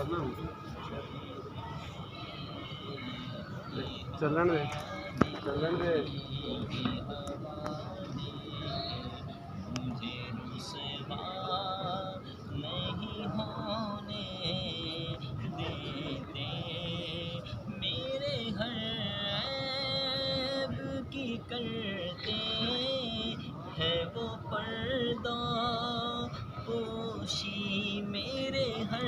چلن دے چلن دے مجھے رسوا نہیں ہونے دیتے، میرے ہر عیب کی کرتے ہے وہ پردہ پوشی، میرے ہر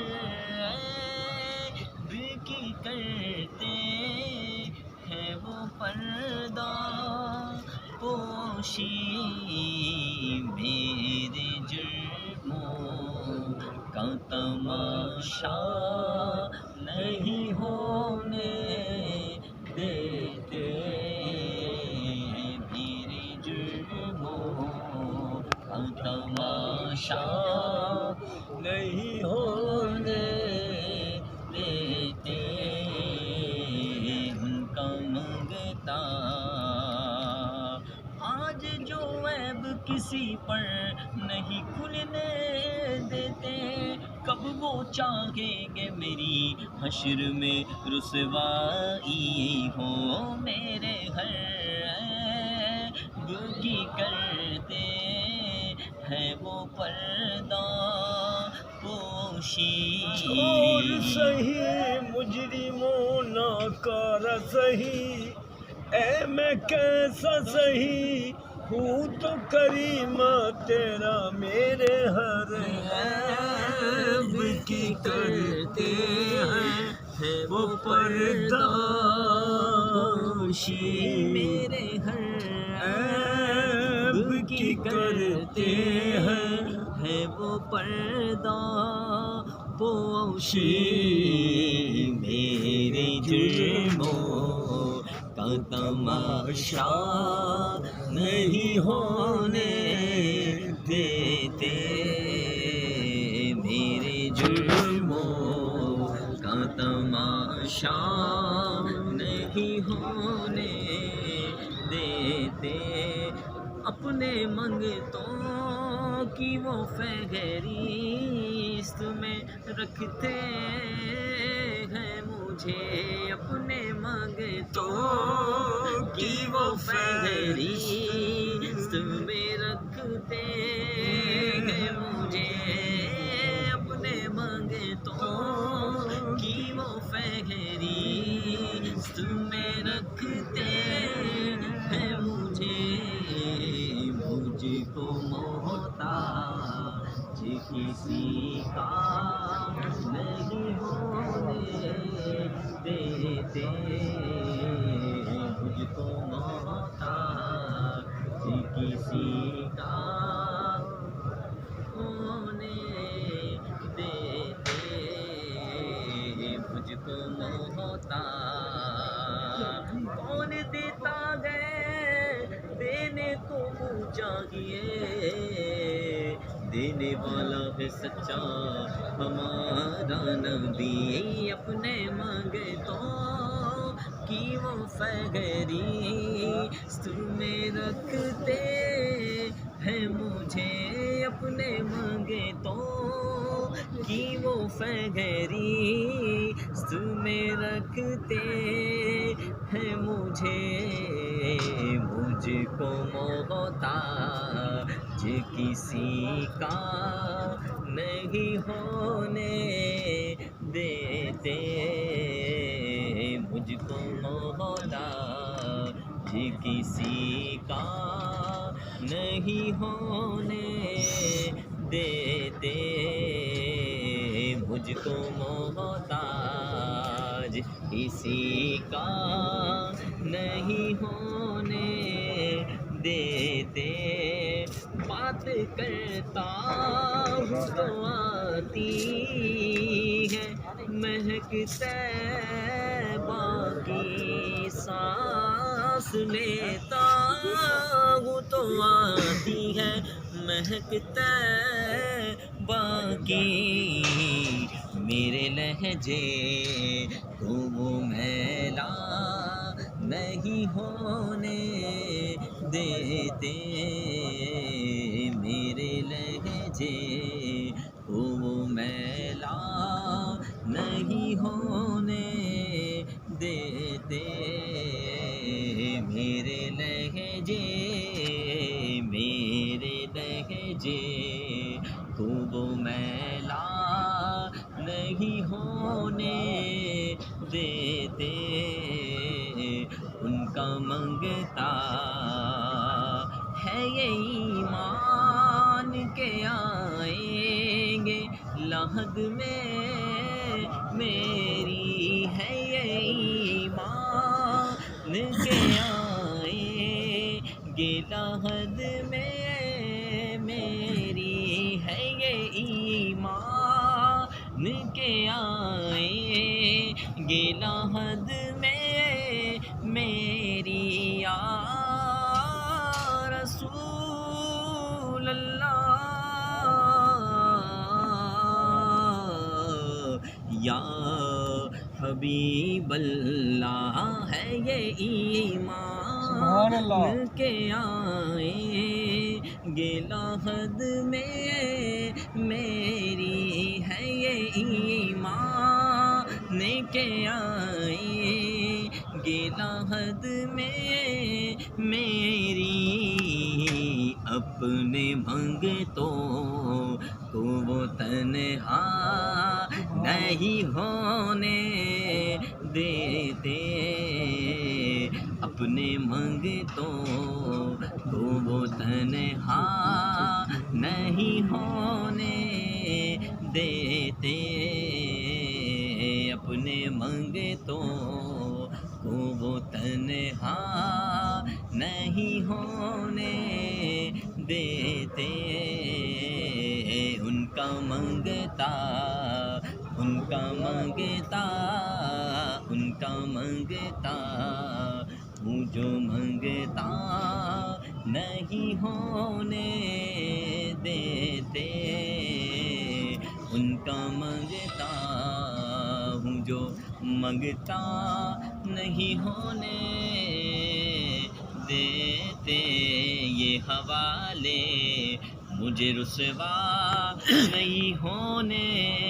عیب کی کرتے ہے وہ پردہ پوشی، میرے جرموں کا تماشا نہیں ہونے دیتے، میرے جرموں کا تماشا نہیں ہونے دیتے، ان کا منگتا آج جو عیب کسی پر نہیں کھلنے دیتے، کب وہ چاہیں گے میری حشر میں رسوائی ہو، میرے ہر عیب کی کرتے ہے وہ پردہ پوشی، چھوڑ سہی مجرموں ناکار سہی، اے میں کیسا سہی ہوں تو کریمہ تیرا، میرے ہر عیب کی کرتے ہیں وہ پردہ پوشی، میرے ہر عیب کی کرتے ہے وہ پردہ پوشی، میرے جرموں کا تماشا نہیں ہونے دیتے، میرے جرموں کا تماشا نہیں ہونے دیتے، اپنے منگتوں کی وہ فہرست میں رکھتے ہیں مجھے، اپنے منگتوں کی وہ فہرست میں رکھتے ہیں مجھے، اپنے منگتوں کی وہ فہرست میں رکھتے ہیں مجھے، مجھ کو محتاج کسی کا نہیں ہونے دیتے، مجھ کو محتاج کسی کا ہونے دیتے، مجھ کو محتاج کون دیتا گئے دینے کو منہ چاہیے، دینے والا ہے سچا ہمارا نبی، اپنے منگتوں کی وہ فہرست میں رکھتے ہیں مجھے، اپنے منگتوں کی وہ فہرست میں رکھتے ہیں مجھے، مجھ کو محتاج کسی کا نہیں ہونے دیتے، مجھ کو محتاج کسی کا نہیں ہونے دیتے، مجھ کو محتاج کسی کا نہیں ہونے دیتے، بات کرتا ہوں تو آتی ہے مہک طیبہ کی سانس، لیتا ہوں تو آتی ہے مہک طیبہ کی، میرے لہجے کو وہ میلا نہیں ہونے دیتے، میرے لہجے کو وہ میلا نہیں ہونے دیتے میرے لہجے تو وہ میلا نہیں ہونے دیتے ان کا منگتا ہے یہ ایمان کے آئیں گے لحد میں میری ہے یہ ایمان کے آئیں گے لحد میں میری ہے یہ ایمان کے آئیں گے لحد میں میری یا رسول اللہ یا حبیب اللہ ہے یہ ایمان کے آئیں گے لحد میں میری ہے یہ ایمان کے آئیں گے لحد میں میری اپنے منگتوں کو وہ تنہا نہیں ہونے دیتے اپنے منگتوں کو وہ تنہا نہیں ہونے دیتے اپنے منگتوں کو وہ تنہا نہیں ہونے دیتے ان کا منگتا ہوں جو منگتا نہیں ہونے دیتے ان کا منگتا ہوں جو منگتا نہیں ہونے دیتے یہ حوالے مجھے رسوا نہیں ہونے